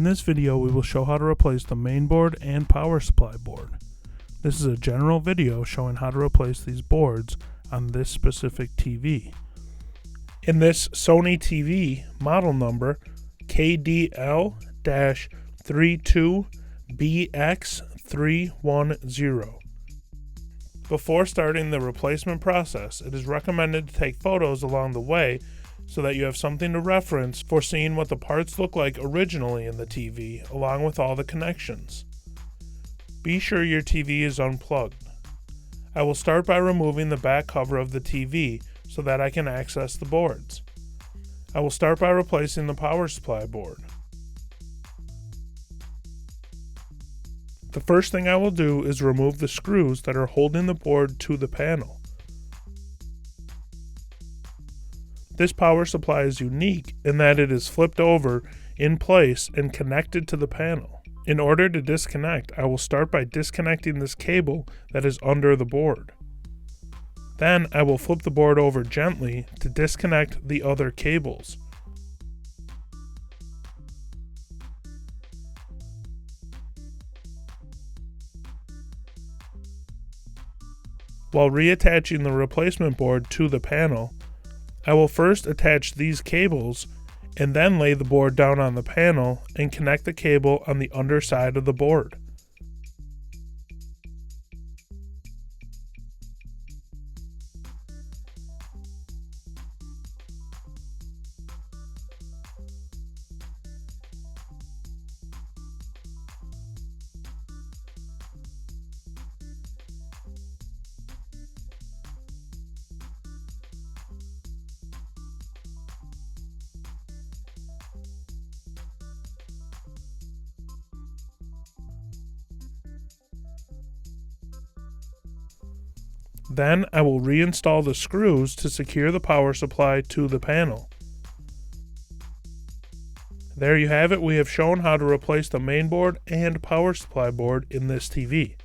In this video, we will show how to replace the main board and power supply board. This is a general video showing how to replace these boards on this specific TV. In this Sony TV, model number KDL-32BX310. Before starting the replacement process, it is recommended to take photos along the way so that you have something to reference for seeing what the parts look like originally in the TV, along with all the connections. Be sure your TV is unplugged. I will start by removing the back cover of the TV so that I can access the boards. I will start by replacing the power supply board. The first thing I will do is remove the screws that are holding the board to the panel. This power supply is unique in that it is flipped over in place and connected to the panel. In order to disconnect, I will start by disconnecting this cable that is under the board. Then I will flip the board over gently to disconnect the other cables. While reattaching the replacement board to the panel, I will first attach these cables and then lay the board down on the panel and connect the cable on the underside of the board. Then I will reinstall the screws to secure the power supply to the panel. There you have it. We have shown how to replace the main board and power supply board in this TV.